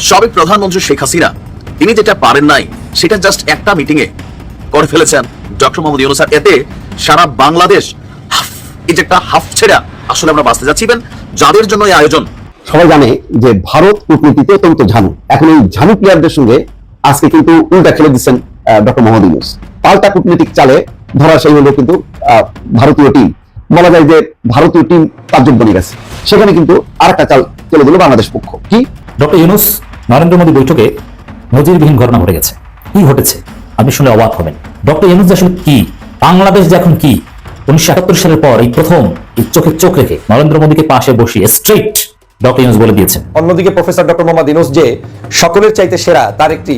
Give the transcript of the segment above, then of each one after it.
সাবেক প্রধানমন্ত্রী শেখ হাসিনা তিনি যেটা পারেন নাই সেটা জাস্ট একটা মিটিং এ করে ফেলেছেন ডক্টর মোহাম্মদ ইউনূস। এতে সারা বাংলাদেশ এই যে একটা হাফ ছেড়া আসলে আমরা বাঁচতে যাচ্ছি। যাদের জন্য এই আয়োজন, সবাই জানে যে ভারত কূটনীতিতে অত্যন্ত ঝানু। এখন এই ঝানু প্লেয়ারদের সঙ্গে আজকে কিন্তু উল্টা খেলে দিচ্ছেন ডক্টর মোহাম্মদ ইউনূস। পাল্টা কূটনীতিক চালে ধরা সেই হলো কিন্তু ভারতীয় টিম। বলা যায় যে ভারতীয় টিম তাজ্জব বনে গেছে। সেখানে কিন্তু আর একটা চাল চলে দিল বাংলাদেশ পক্ষ। কি ডক্টর ইউনূস নরেন্দ্র মোদী বৈঠকে নজিরবিহীন ঘটনা ঘটে গেছে। কি ঘটেছে আপনি শুনে অবাক হবেন। ডক্টর ইউনূস আসলে কি, বাংলাদেশ যে এখন কি, 1971 সালের পর এই প্রথম এই চোখে চোখ রেখে নরেন্দ্র মোদীকে পাশে বসিয়ে স্ট্রেট ডক্টর ইউনূস বলে দিয়েছেন। অন্যদিকে প্রফেসর ডক্টর মোহাম্মদ ইউনূস যে সকলের চাইতে সেরা, তার একটি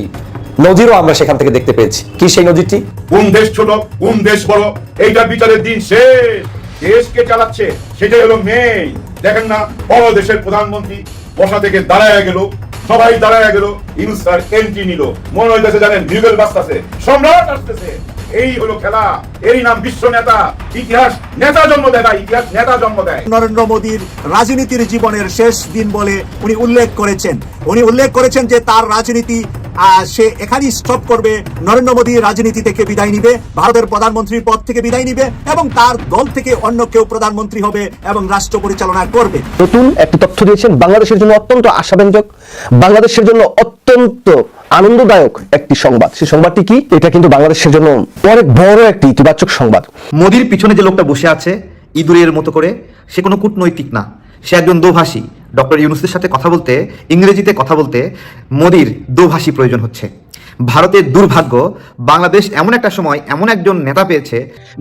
নজিরও আমরা সেখান থেকে দেখতে পেয়েছি। কি সেই নজিরটি? কোন দেশ ছোট কোন দেশ বড় এইটা বিচারের দিন শেষ। দেশকে চালাচ্ছে সেটাই হলো মেইন। দেখেন না, বড় দেশের প্রধানমন্ত্রী বসা থেকে দাঁড়ায় গেল, সবাই দাঁড়ায় গেল, ইউনূস স্যার এন্ট্রি নিল। মনে হইতেছে জানেন বিউগল বাজতেছে, সম্রাট আসতেছে। এই হলো খেলা, এই নাম বিশ্ব নেতা। ইতিহাস নেতা জন্ম দেয়, ইতিহাস নেতা জন্ম দেয়। নরেন্দ্র মোদীর রাজনীতির জীবনের শেষ দিন বলে উনি উল্লেখ করেছেন যে তার রাজনীতি সে এখানেই স্টপ করবে। নরেন্দ্র মোদী রাজনীতি থেকে বিদায় নিবে, ভারতের প্রধানমন্ত্রীর পদ থেকে বিদায় নিবে এবং তার দল থেকে অন্য কেউ প্রধানমন্ত্রী হবে এবং রাষ্ট্র পরিচালনা করবে। নতুন একটি তথ্য দিয়েছেন, বাংলাদেশের জন্য অত্যন্ত আশাব্যঞ্জক, বাংলাদেশের জন্য অত্যন্ত আনন্দদায়ক একটি সংবাদ। সেই সংবাদটি কি? এটা কিন্তু বাংলাদেশের জন্য অনেক বড় একটি ইতিবাচক সংবাদ। মোদির পিছনে যে লোকটা বসে আছে ইঁদুরের মতো করে, সে কোনো কূটনৈতিক না, সে একজন দোভাষী। ডক্টর ইউনূসের সাথে কথা বলতে, ইংরেজিতে কথা বলতে মোদির দোভাষী প্রয়োজন হচ্ছে। ভারতের দুর্ভাগ্য, বাংলাদেশ এমন একটা সময় এমন একজন নেতা পেয়েছে।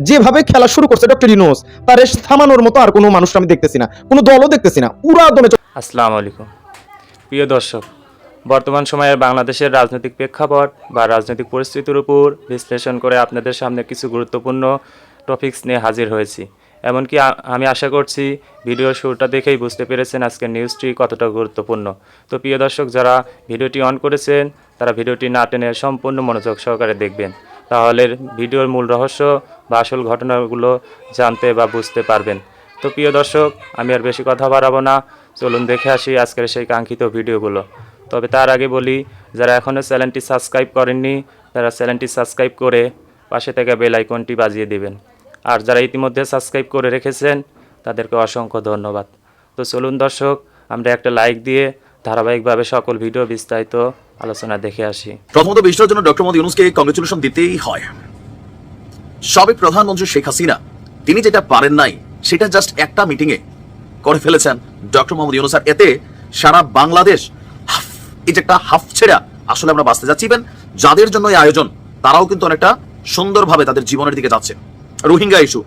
যেভাবে খেলা শুরু করছে ডক্টর ইউনূস, তার রেশ থামানোর মতো আর কোনো মানুষ আমি দেখতেছি না, কোনো দলও দেখতেছি না। উড়া দমে। আসসালামু আলাইকুম প্রিয় দর্শক, বর্তমান সময়ের বাংলাদেশের রাজনৈতিক প্রেক্ষাপট বা রাজনৈতিক পরিস্থিতির উপর বিশ্লেষণ করে আপনাদের সামনে কিছু গুরুত্বপূর্ণ টপিকস নিয়ে হাজির হয়েছি। এমনকি আমি আশা করছি ভিডিও শুরুটা দেখেই বুঝতে পেরেছেন আজকের নিউজটি কতটা গুরুত্বপূর্ণ। তো প্রিয় দর্শক, যারা ভিডিওটি অন করেছেন তারা ভিডিওটি না টেনে সম্পূর্ণ মনোযোগ সহকারে দেখবেন, তাহলে ভিডিওর মূল রহস্য বা আসল ঘটনাগুলো জানতে বা বুঝতে পারবেন। তো প্রিয় দর্শক, আমি আর বেশি কথা বাড়াবো না, চলুন দেখে আসি আজকের সেই কাঙ্ক্ষিত ভিডিওগুলো। তবে তার আগে বলি, যারা এখনও চ্যানেলটি সাবস্ক্রাইব করেননি তারা চ্যানেলটি সাবস্ক্রাইব করে পাশে থেকে বেল আইকনটি বাজিয়ে দিবেন। আর যারা ইতিমধ্যে সাবস্ক্রাইব করে রেখেছেন তাদেরকে অসংখ্য ধন্যবাদ। তো চলুন দর্শক, আমরা একটা লাইক দিয়ে ধারাবাহিকভাবে সকল ভিডিও বিস্তারিত আলোচনা দেখে আসি। প্রথমত বিষয়ের জন্য ডক্টর মোহাম্মদ ইউনূসকে কংগ্রেচুলেশন দিতেই হয়। সাবেক প্রধানমন্ত্রী শেখ হাসিনা তিনি যেটা পারেন নাই সেটা জাস্ট একটা মিটিং এ করে ফেলেছেন ডক্টর মোহাম্মদ ইউনূস। এতে সারা বাংলাদেশ এই যে একটা হাফ ছেড়া আসলে আমরা বাঁচতে যাচ্ছি। যাদের জন্য এই আয়োজন তারাও কিন্তু অনেকটা সুন্দরভাবে তাদের জীবনের দিকে যাচ্ছে। রোহিঙ্গা ইস্যু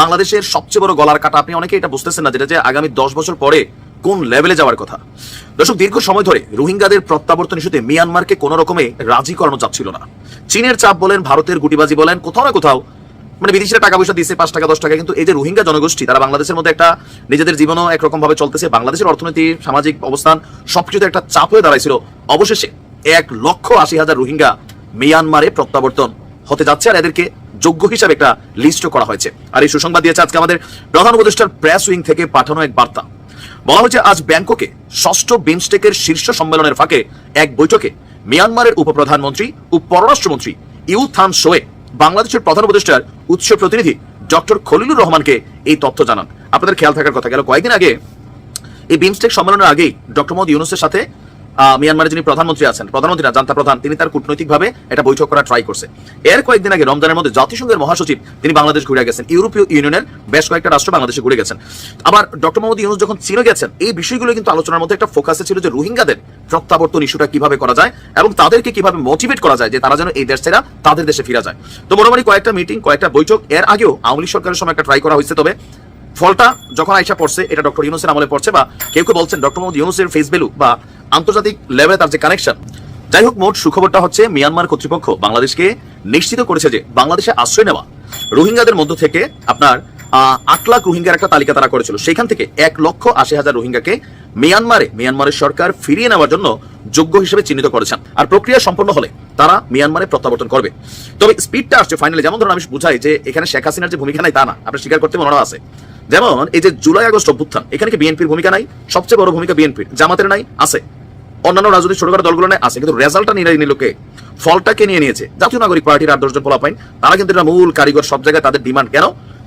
বাংলাদেশের সবচেয়ে বড় গলার কাটা। আপনি অনেকে এটা বুঝতেছেন না, যেটা যে আগামী 10 বছর পরে কোন লেভেলে যাওয়ার কথা। দর্শক, দীর্ঘ সময় ধরে রোহিঙ্গাদের প্রত্যাবর্তন ইস্যুতে মিয়ানমারকে কোনো রকমে রাজি করানো যাচ্ছিল না। চীনের চাপ বলেন, ভারতের গুটিবাজি বলেন, কোথাও না কোথাও বিদেশিরা টাকা পয়সা দিচ্ছে 5 টাকা 10 টাকা, কিন্তু এই যে রোহিঙ্গা জনগোষ্ঠী তারা বাংলাদেশের মধ্যে একটা নিজেদের জীবনও একরকম ভাবে চলতেছে। বাংলাদেশের অর্থনীতি, সামাজিক অবস্থান সবকিছুতে একটা চাপ হয়ে দাঁড়াইছিল। অবশেষে 1,80,000 রোহিঙ্গা মিয়ানমারে প্রত্যাবর্তন হতে যাচ্ছে, আর এদেরকে যোগ্য হিসাবে একটা লিস্ট করা হয়েছে। আর এই সুসংবাদ দিয়েছে আজকে আমাদের প্রধান উপদেষ্টার প্রেস উইং থেকে পাঠানো এক বার্তা। বলা হয়েছে, আজ ব্যাংককে 6ষ্ঠ বিমস্টেকের শীর্ষ সম্মেলনের ফাঁকে এক বৈঠকে মিয়ানমারের উপপ্রধানমন্ত্রী ও পররাষ্ট্রমন্ত্রী ইউ থান সোয়ে বাংলাদেশের প্রধান উপদেষ্টার উৎস প্রতিনিধি ডক্টর খলিলুর রহমানকে এই তথ্য জানান। আপনাদের খেয়াল থাকার কথা, গেল কয়েকদিন আগে এই বিমস্টেক সম্মেলনের আগেই ডক্টর মোহাম্মদ ইউনূসের সাথে মিয়ানমারের যিনি প্রধানমন্ত্রী আছেন, প্রধানমন্ত্রী না জান্তা প্রধান, তিনি তার কূটনৈতিকভাবে এটা বৈঠক করা ট্রাই করছে। এর কয়েকদিন আগে রমজানের মধ্যে জাতিসংঘের মহাসচিব তিনি বাংলাদেশ ঘুরে গেছেন, ইউরোপীয় ইউনিয়নের বেশ কয়েকটা রাষ্ট্র বাংলাদেশে ঘুরে গেছেন। আবার ডক্টর মোহাম্মদ ইউনূস যখন চীনে গেছেন, এই বিষয়গুলো কিন্তু আলোচনার মধ্যে একটা ফোকাসে ছিল যে রোহিঙ্গাদের প্রত্যাবর্তন ইস্যুটা কিভাবে করা যায় এবং তাদেরকে কিভাবে মোটিভেট করা যায় যে তারা যেন এই দেশ ছেড়ে তাদের দেশে ফিরে যায়। তো মোটামুটি কয়েকটা মিটিং, কয়েকটা বৈঠক এর আগেও আওয়ামী লীগ সরকারের সময় একটা ট্রাই করা হয়েছে। তবে ফলটা যখন আইসা পড়ছে, এটা ডক্টর ইউনূসের আমলে পড়ছে, বা কেউ কেউ বলছেন ডক্টর মোহাম্মদ ইউনূসের ফেস ভ্যালু বা আন্তর্জাতিক লেভেলে তার যে কানেকশন। যাই হোক, মোট সুখবরটা হচ্ছে মিয়ানমার কর্তৃপক্ষ বাংলাদেশকে নিশ্চিত করেছে যে বাংলাদেশে আশ্রয় নেওয়া রোহিঙ্গাদের মধ্য থেকে আপনার 8 লাখ রোহিঙ্গার একটা তালিকা তারা করেছিল। সেখান থেকে 1,80,000 রোহিঙ্গাকে মিয়ানমারের সরকার ফিরিয়ে নেওয়ার জন্য যোগ্য হিসেবে চিহ্নিত করেছেন। আর প্রক্রিয়া সম্পন্ন হলে তারা মিয়ানমারে প্রত্যাবর্তন করবে। তবে স্পিডটা আসছে ফাইনালি, যেমন ধরুন আমি বুঝাই যে এখানে শেখ হাসিনার যে ভূমিকা নাই তা না, আপনি স্বীকার করতে মনে আছে। যেমন এই যে জুলাই আগস্ট অভ্যুত্থান, এখানে কি বিএনপির ভূমিকা নাই? সবচেয়ে বড় ভূমিকা বিএনপির। জামাতের নাই? আছে। অন্যান্য রাজনৈতিক ছোটখাটো দলগুলো নিয়ে আছে, কিন্তু রেজাল্টটা নিয়ে নিল কে? ফলটাকে নিয়ে নিয়েছে জাতীয় নাগরিক পার্টির 8-10 জন পোলাপাইন। তারা কিন্তু এটা মূল কারিগর, সব জায়গায় তাদের ডিমান্ড কেন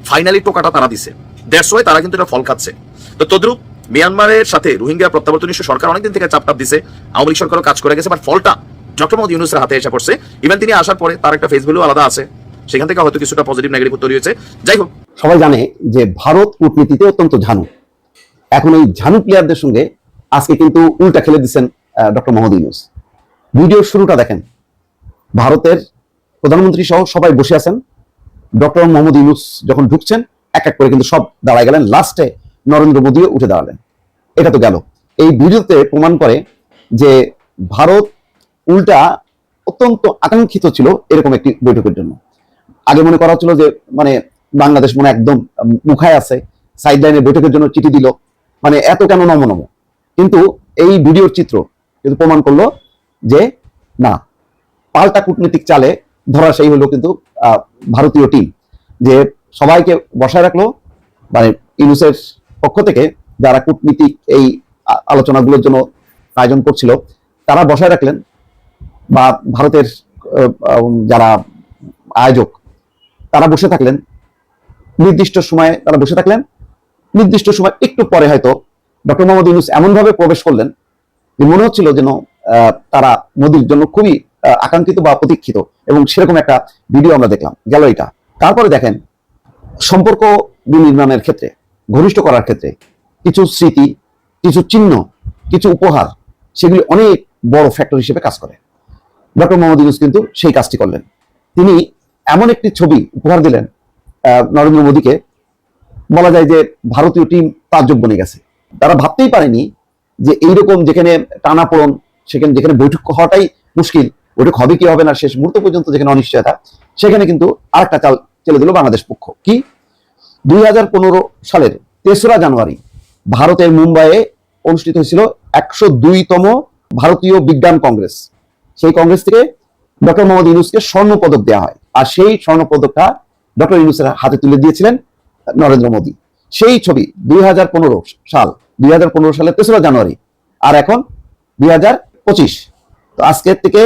ফাইনালি টোকাটা তারা দিছে, দ্যাটস ওয়াই তারা কিন্তু এটা ফল খাচ্ছে। তো তদ্রুপ মিয়ানমারের সাথে রোহিঙ্গা প্রত্যাবর্তন ইস্যু সরকার অনেকদিন থেকে চাপটাপ দিছে, আওয়ামী লীগ সরকারও কাজ করে গেছে, বাট ফলটা ডক্টর মোহাম্মদ ইউনূসের হাতে এসে পড়ছে। ইভেন তিনি আসার পরে তার একটা ফেস ভ্যালু আলাদা আছে, সেখান থেকে হয়তো কিছুটা পজিটিভ নেগেটিভ তৈরি হয়েছে। যাই হোক, সবাই জানে যে ভারত কূটনীতিতে অত্যন্ত ঝানু। এখন এই ঝানু প্লেয়ারদের সঙ্গে আজকে কিন্তু উল্টা খেলে দিচ্ছেন ডক্টর মোহাম্মদ ইউনূস। ভিডিওর শুরুটা দেখেন, ভারতের প্রধানমন্ত্রী সহ সবাই বসে আছেন। ডক্টর মোহাম্মদ ইউনূস যখন ঢুকছেন এক এক করে কিন্তু সব দাঁড়ায় গেলেন, লাস্টে নরেন্দ্র মোদীও উঠে দাঁড়ালেন। এটা তো গেল। এই ভিডিওতে প্রমাণ করে যে ভারত উল্টা অত্যন্ত আকাঙ্ক্ষিত ছিল এরকম একটি বৈঠকের জন্য। আগে মনে করা হচ্ছিল যে মানে বাংলাদেশ মনে একদম মুখায় আছে, সাইড লাইনে বৈঠকের জন্য চিঠি দিল, মানে এত কেন নম। কিন্তু এই ভিডিওর চিত্র কিন্তু প্রমাণ করলো যে না, পাল্টা কূটনৈতিক চালে ধরাশায়ী হলো কিন্তু ভারতীয় টিম, যে সবাইকে বসায় রাখলো। মানে ইউনূসের পক্ষ থেকে যারা কূটনীতিক এই আলোচনাগুলোর জন্য আয়োজন করছিল তারা বসায় রাখলেন, বা ভারতের যারা আয়োজক তারা বসে থাকলেন নির্দিষ্ট সময়ে, তারা বসে থাকলেন নির্দিষ্ট সময় একটু পরে হয়তো ডক্টর মোহাম্মদ ইউনূস এমন ভাবে প্রবেশ করলেন যে মনে হচ্ছিল যেন তারা মোদির জন্য খুবই আকাঙ্ক্ষিত বা প্রতীক্ষিত, এবং সেরকম একটা ভিডিও আমরা দেখলাম। গেল এটা। তারপরে দেখেন, সম্পর্ক বিনির্মাণের ক্ষেত্রে, ঘনিষ্ঠ করার ক্ষেত্রে কিছু স্মৃতি, কিছু চিহ্ন, কিছু উপহার, সেগুলি অনেক বড় ফ্যাক্টর হিসেবে কাজ করে। ডক্টর মোহাম্মদ ইউনূস কিন্তু সেই কাজটি করলেন। তিনি এমন একটি ছবি উপহার দিলেন নরেন্দ্র মোদীকে, বলা যায় যে ভারতীয় টিম তাজ্জব বনে গেছে। তারা ভাবতেই পারেনি যে এইরকম যেখানে টানাপোড়ন, সেখানে যেখানে বৈঠক হওয়াটাই মুশকিল, বৈঠক হবে কি হবে না শেষ মুহূর্ত পর্যন্ত যেখানে অনিশ্চয়তা, সেখানে কিন্তু আরেকটা চাল চেলে দিল বাংলাদেশ পক্ষ। কি? 2015 সালের 3রা জানুয়ারি ভারতের মুম্বাইয়ে অনুষ্ঠিত হয়েছিল 102তম ভারতীয় বিজ্ঞান কংগ্রেস। সেই কংগ্রেস থেকে ডক্টর মোহাম্মদ ইউনূসকে স্বর্ণ পদক দেওয়া হয়, আর সেই স্বর্ণ পদকটা ডক্টর ইউনূসের হাতে তুলে দিয়েছিলেন নরেন্দ্র মোদী। সেই ছবি 2015 সালের 3রা জানুয়ারি, আর এখন 2025। তো আজকের থেকে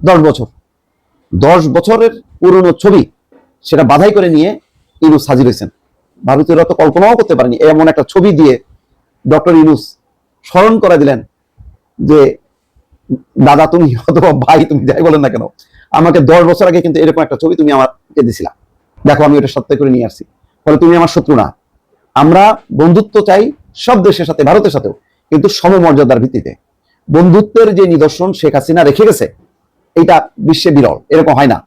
10 বছরের পুরনো ছবি, সেটা বাধাই করে নিয়ে ইউনূস হাজির হয়েছেন। ভারতীয়রা তো কল্পনাও করতে পারেনি এমন একটা ছবি দিয়ে ডক্টর ইউনূস স্মরণ করে দিলেন যে দাদা তুমি অথবা ভাই তুমি যাই বলেন না কেন, আমাকে 10 বছর আগে কিন্তু এরকম একটা ছবি তুমি আমাকে দিছিলা, দেখো আমি এটা সত্য করে নিয়ে আসছি, ফলে তুমি আমার শত্রু না। আমরা বন্ধুত্ব চাই সব দেশের সাথে, ভারতের সাথেও, কিন্তু সমমর্যাদার ভিত্তিতে। বন্ধুত্বের যে নিদর্শন শেখ হাসিনা রেখে গেছে, এটা বিশ্বে বিরল, এরকম হয় না।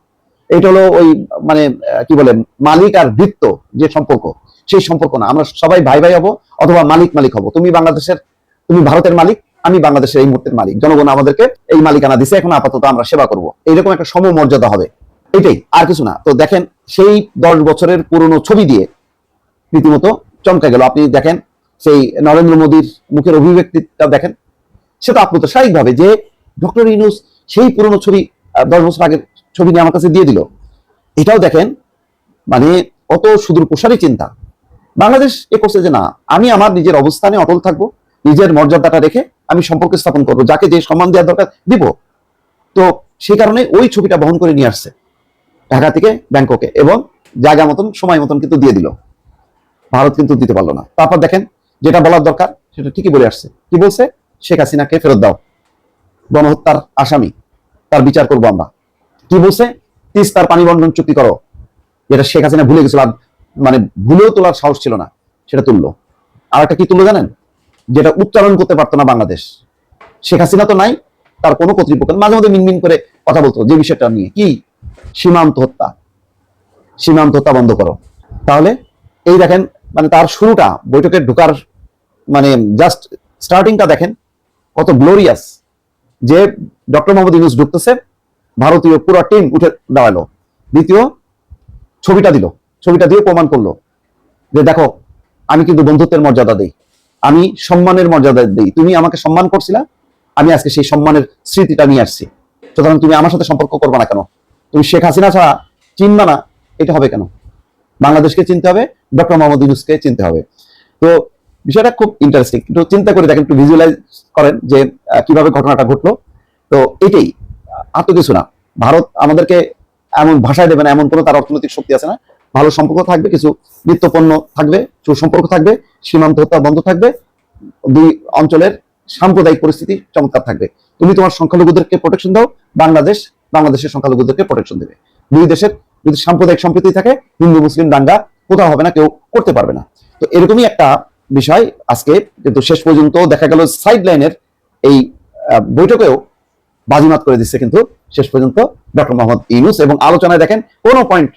এটা হলো ওই মানে কি বলে মালিক আর বৃত্ত যে সম্পর্ক, সেই সম্পর্ক না। আমরা সবাই ভাই ভাই হবো, অথবা মালিক হবো। তুমি ভারতের মালিক, আমি বাংলাদেশের এই মুহূর্তের মালিক, জনগণ আমাদেরকে এই মালিকানা দিছে, এখন আপাতত আমরা সেবা করব, এইরকম একটা সমমর্যাদা হবে, এটাই, আর কিছু না। তো দেখেন, সেই 10 বছরের পুরনো ছবি দিয়ে রীতিমতো চমকে গেল। আপনি দেখেন সেই নরেন্দ্র মোদীর মুখের অভিব্যক্তিটা দেখেন, সেটা আপ্লুত স্বাভাবিকভাবে যে ডক্টর ইউনূস সেই পুরনো ছবি 10 বছর আগের ছবি নিয়ে আমার কাছে দিয়ে দিল। এটাও দেখেন, মানে অত সুদূর প্রসারী চিন্তা। বাংলাদেশ এ করছে যে না, আমি আমার নিজের অবস্থানে অটল থাকবো, নিজের মর্যাদাটা রেখে আমি সম্পর্ক স্থাপন করবো, যাকে যে সম্মান দেওয়ার দরকার দিব। তো সেই কারণে ওই ছবিটা বহন করে নিয়ে আসছে ঢাকা থেকে ব্যাংককে, এবং জায়গা মতন সময় মতন কিন্তু দিয়ে দিল। ভারত কিন্তু দিতে পারলো না। তারপর দেখেন, যেটা বলার দরকার সেটা ঠিকই বলে আসছে। কি বলছে? শেখ হাসিনাকে ফেরত দাও, গণহত্যার আসামি, তার বিচার করবো আমরা। কি বলছে? তিস্তার পানি বন্টন চুক্তি করো, যেটা শেখ হাসিনা ভুলে গেছিল, মানে ভুলেও তোলার সাহস ছিল না, সেটা তুললো। আর একটা কি তুললো জানেন? যেটা উচ্চারণ করতে পারতো না বাংলাদেশ। শেখ হাসিনা তো নাই, তার কোনো কর্তৃপক্ষ মাঝে মধ্যে মিনমিন করে কথা বলতো যে বিষয়টা নিয়ে, কি সীমান্ত হত্যা বন্ধ করো। তাহলে এই দেখেন, মানে তার শুরুটা, বৈঠকে ঢোকার মানে জাস্ট স্টার্টিংটা দেখেন কত গ্লোরিয়াস, যে ডক্টর মোহাম্মদ ইউনূস ঢুকতেছে, ভারতীয় পুরো টিম উঠে দাঁড়ালো। দ্বিতীয় ছবিটা দিয়ে প্রমাণ করলো যে দেখো, আমি কিন্তু বন্ধুত্বের মর্যাদা দেই, আমি সম্মানের মর্যাদা দেই। তুমি আমাকে সম্মান করছিলা, আমি আজকে সেই সম্মানের স্মৃতিটা নিয়ে আসছি। সুতরাং তুমি আমার সাথে সম্পর্ক করবে না কেন? তুমি শেখ হাসিনা ছাড়া চিনবা না, এটা হবে কেন? বাংলাদেশকে চিনতে হবে, ডক্টর মোহাম্মদ ইউনূসকে চিনতে হবে। তো বিষয়টা খুব ইন্টারেস্টিং। একটু চিন্তা করে দেখেন, একটু ভিজুয়ালাইজ করেন যে কিভাবে ঘটনাটা ঘটলো। তো এটাই, আর তো কিছু না। ভারত আমাদেরকে এমন ভাষায় দেবে না, এমন কোনো তার অর্থনৈতিক শক্তি আছে না। ভালো সম্পর্ক থাকবে, কিছু নিত্যপণ্য থাকবে, সুসম্পর্ক থাকবে, সীমান্ত হত্যা বন্ধ থাকবে, দুই অঞ্চলের সাম্প্রদায়িক পরিস্থিতি চমৎকার থাকবে। তুমি তোমার সংখ্যালঘুদেরকে প্রোটেকশন দাও, বাংলাদেশের সংখ্যালঘুদেরকে প্রোটেকশন দেবে। দুই দেশের যদি সাম্প্রদায়িক সম্প্রীতি থাকে, হিন্দু মুসলিম দাঙ্গা কোথাও হবে না, কেউ করতে পারবে না। তো এরকমই একটা বিষয় আজকে কিন্তু শেষ পর্যন্ত দেখা গেল সাইড লাইনের এই বৈঠকেও বাজিমাত করে দিচ্ছে কিন্তু শেষ পর্যন্ত ডক্টর মোহাম্মদ ইউনূস। এবং আলোচনায় দেখেন কোন পয়েন্ট,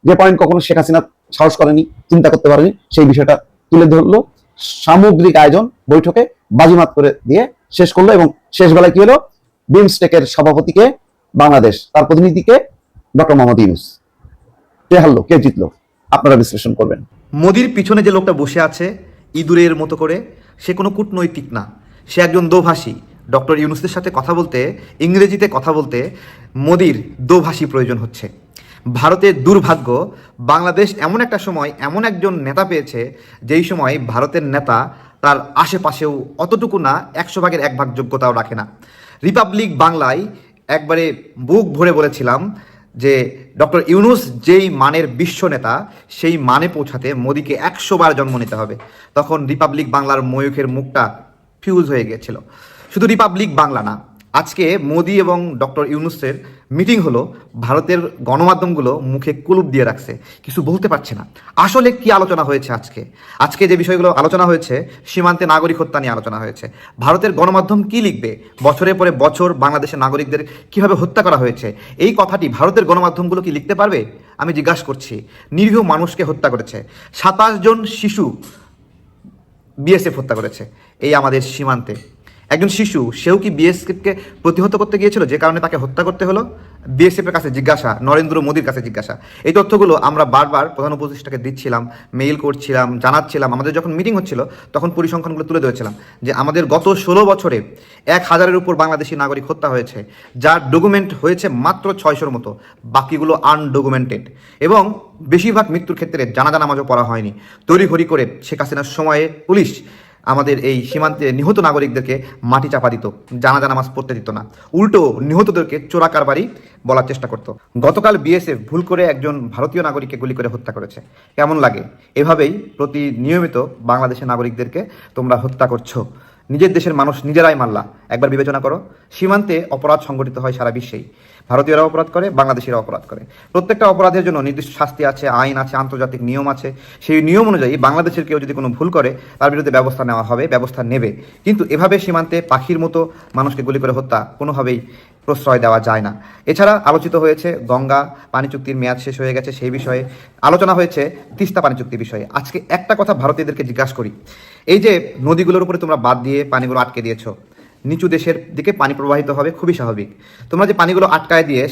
যে পয়েন্ট কখনো শেখ হাসিনা সাহস করেনি, চিন্তা করতে পারেনি, সেই বিষয়টা তুলে ধরলো। সামগ্রিক আয়োজন বৈঠকে বাজিমাত করে দিয়ে শেষ করলো। এবং শেষ বেলায় কি হলো, বিমস্টেকের সভাপতিকে বাংলাদেশ, তার প্রতিনিধিকে ডক্টর মোহাম্মদ ইউনূস। কে হারলো, কে জিতলো, আপনারা বিশ্লেষণ করবেন। মোদির পিছনে যে লোকটা বসে আছে ইঁদুরের মতো করে, সে কোনো কূটনৈতিক না, সে একজন দোভাষী। ডক্টর ইউনূসের সাথে কথা বলতে, ইংরেজিতে কথা বলতে মোদির দোভাষী প্রয়োজন হচ্ছে। ভারতের দুর্ভাগ্য, বাংলাদেশ এমন একটা সময় এমন একজন নেতা পেয়েছে যেই সময় ভারতের নেতা তার আশেপাশেও অতটুকু না, 100 ভাগের 1 ভাগ যোগ্যতাও রাখে না। রিপাবলিক বাংলায় একবারে বুক ভরে বলেছিলাম যে ডক্টর ইউনূস যেই মানের বিশ্ব নেতা, সেই মানে পৌঁছাতে মোদিকে 100 বার জন্ম নিতে হবে। তখন রিপাবলিক বাংলার ময়ূখের মুখটা ফিউজ হয়ে গিয়েছিল। শুধু রিপাবলিক বাংলা না, আজকে মোদি এবং ডক্টর ইউনূসের মিটিং হলো, ভারতের গণমাধ্যমগুলো মুখে কুলুপ দিয়ে রাখছে, কিছু বলতে পারছে না। আসলে কি আলোচনা হয়েছে আজকে যে বিষয়গুলো আলোচনা হয়েছে, সীমান্তে নাগরিক হত্যা নিয়ে আলোচনা হয়েছে। ভারতের গণমাধ্যম কি লিখবে, বছরের পরে বছর বাংলাদেশের নাগরিকদের কিভাবে হত্যা করা হয়েছে, এই কথাটি ভারতের গণমাধ্যমগুলো কি লিখতে পারবে? আমি জিজ্ঞাসা করছি। নিরীহ মানুষকে হত্যা করেছে, 27 জন শিশু বিএসএফ হত্যা করেছে এই আমাদের সীমান্তে। একজন শিশু, সেও কি বিএসএফকে প্রতিহত করতে গিয়েছিল, যে কারণে তাকে হত্যা করতে হলো? বিএসএফের কাছে জিজ্ঞাসা, নরেন্দ্র মোদীর কাছে জিজ্ঞাসা। এই তথ্যগুলো আমরা বারবার প্রধান উপদেষ্টাকে দিচ্ছিলাম, মেইল করছিলাম, জানাচ্ছিলাম। আমাদের যখন মিটিং হচ্ছিল তখন পরিসংখ্যানগুলো তুলে ধরেছিলাম যে আমাদের গত 16 বছরে 1000-এর উপর বাংলাদেশি নাগরিক হত্যা হয়েছে, যার ডকুমেন্ট হয়েছে মাত্র 600-র মতো, বাকিগুলো আনডকুমেন্টেড। এবং বেশিরভাগ মৃত্যুর ক্ষেত্রে জানাজা নামাজও পড়া হয়নি। তড়িঘড়ি করে শেখ হাসিনার সময়ে পুলিশ আমাদের এই সীমান্তে নিহত নাগরিকদেরকে মাটি চাপা দিত, জানাজা নামাজ পড়তে দিত না, উল্টো নিহতদেরকে চোরা কারবারি বলার চেষ্টা করত। গতকাল বিএসএফ ভুল করে একজন ভারতীয় নাগরিককে গুলি করে হত্যা করেছে। কেমন লাগে? এভাবেই নিয়মিত বাংলাদেশের নাগরিকদেরকে তোমরা হত্যা করছো। নিজের দেশের মানুষ নিজেরাই মারলা। একবার বিবেচনা করো, সীমান্তে অপরাধ সংগঠিত হয় সারা বিশ্বেই। ভারতীয়রা অপরাধ করে, বাংলাদেশিরা অপরাধ করে। প্রত্যেকটা অপরাধের জন্য নির্দিষ্ট শাস্তি আছে, আইন আছে, আন্তর্জাতিক নিয়ম আছে। সেই নিয়ম অনুযায়ী বাংলাদেশের কেউ যদি কোনো ভুল করে, তার বিরুদ্ধে ব্যবস্থা নেওয়া হবে, ব্যবস্থা নেবে। কিন্তু এভাবে সীমান্তে পাখির মতো মানুষকে গুলি করে হত্যা কোনোভাবেই প্রশ্রয় দেওয়া যায় না। এছাড়া আলোচিত হয়েছে গঙ্গা পানি চুক্তির মেয়াদ শেষ হয়ে গেছে, সেই বিষয়ে আলোচনা হয়েছে, তিস্তা পানি চুক্তির বিষয়ে। আজকে একটা কথা ভারতীয়দেরকে জিজ্ঞাসা করি, এই যে নদীগুলোর উপরে তোমরা বাদ দিয়ে পানিগুলো আটকে দিয়েছো, নিচু দেশের দিকে পানি প্রবাহিত হবে, খুবই স্বাভাবিক। তোমরা যে পানিগুলো আটকায় দিয়ে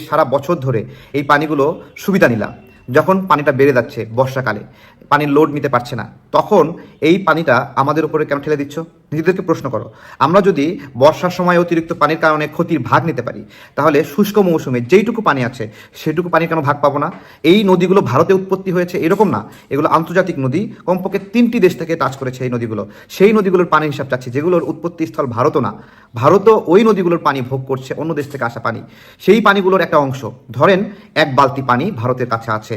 সারা বছর ধরে এই পানিগুলো সুবিধা নিলাম, যখন পানিটা বেড়ে যাচ্ছে বর্ষাকালে, পানির লোড নিতে পারছে না, তখন এই পানিটা আমাদের উপরে কেন ঠেলে দিচ্ছ? নিজেদেরকে প্রশ্ন করো। আমরা যদি বর্ষার সময় অতিরিক্ত পানির কারণে ক্ষতির ভাগ নিতে পারি, তাহলে শুষ্ক মৌসুমে যেইটুকু পানি আছে সেটুকু পানি কেন ভাগ পাবো না? এই নদীগুলো ভারতে উৎপত্তি হয়েছে এরকম না, এগুলো আন্তর্জাতিক নদী, কমপক্ষে 3টি দেশ থেকে টাচ করেছে এই নদীগুলো। সেই নদীগুলোর পানির হিসাব চাচ্ছি, যেগুলোর উৎপত্তি স্থল ভারতও না, ভারতও ওই নদীগুলোর পানি ভোগ করছে, অন্য দেশ থেকে আসা পানি। সেই পানিগুলোর একটা অংশ, ধরেন 1 বালতি পানি ভারতের কাছে আছে,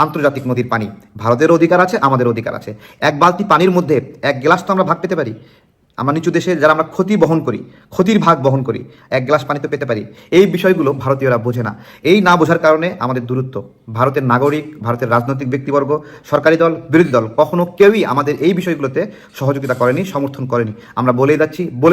আন্তর্জাতিক নদীর পানি, ভারতের অধিকার আছে, আমাদের অধিকার আছে। 1 বালতি পানির মধ্যে 1 গ্লাস তো আমরা ভাগ পেতে পারি। আমরা নিচু দেশে যারা আমরা ক্ষতি বহন করি, ক্ষতির ভাগ বহন করি, 1 গ্লাস পানি তো পেতে পারি। এই বিষয়গুলো ভারতীয়রা বোঝে না। এই না বোঝার কারণে আমাদের দূরত্ব। ভারতের নাগরিক, ভারতের রাজনৈতিক ব্যক্তিবর্গ, সরকারি দল, বিরোধী দল কখনো কেউই আমাদের এই বিষয়গুলোতে সহযোগিতা করেনি, সমর্থন করেনি। আমরা বলে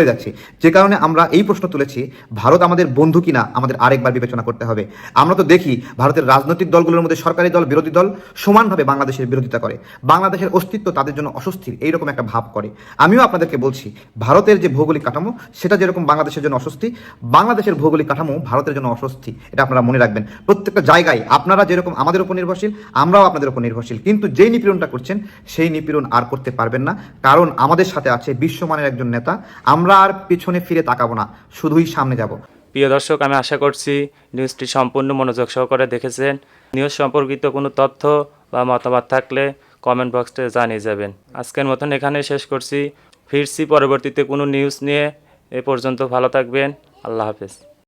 যাচ্ছি, যে কারণে আমরা এই প্রশ্ন তুলেছি, ভারত আমাদের বন্ধু কিনা আমাদের আরেকবার বিবেচনা করতে হবে। আমরা তো দেখি ভারতের রাজনৈতিক দলগুলোর মধ্যে সরকারি দল, বিরোধী দল সমানভাবে বাংলাদেশের বিরোধিতা করে, বাংলাদেশের অস্তিত্ব তাদের জন্য অস্বস্তির এইরকম একটা ভাব করে। আমিও আপনাদেরকে বলছি, ভারতের যে ভৌগোলিক কাঠামো সেটা যেরকম বাংলাদেশের জন্য অস্বস্তি, বাংলাদেশের ভৌগোলিক কাঠামো ভারতের জন্য অস্বস্তি। এটা আপনারা মনে রাখবেন। প্রত্যেকটা জায়গায় আপনারা যেরকম আমাদের উপর নির্ভরশীল, আমরাও আপনাদের উপর নির্ভরশীল। কিন্তু যেই নিপীড়নটা করছেন সেই নিপীড়ন আর করতে পারবেন না, কারণ আমাদের সাথে আছে বিশ্বমানের একজন নেতা। আমরা আর পেছনে ফিরে তাকাবো না, শুধুই সামনে যাব। প্রিয় দর্শক, আমি আশা করছি নিউজটি সম্পূর্ণ মনোযোগ সহকারে দেখেছেন। নিউজ সম্পর্কিত কোনো তথ্য বা মতামত থাকলে কমেন্ট বক্সে জানিয়ে যাবেন। আজকের মতন এখানে শেষ করছি, ফিরছি পরবর্তীতে কোনো নিউজ নিয়ে। এ পর্যন্ত ভালো থাকবেন, আল্লাহ হাফেজ।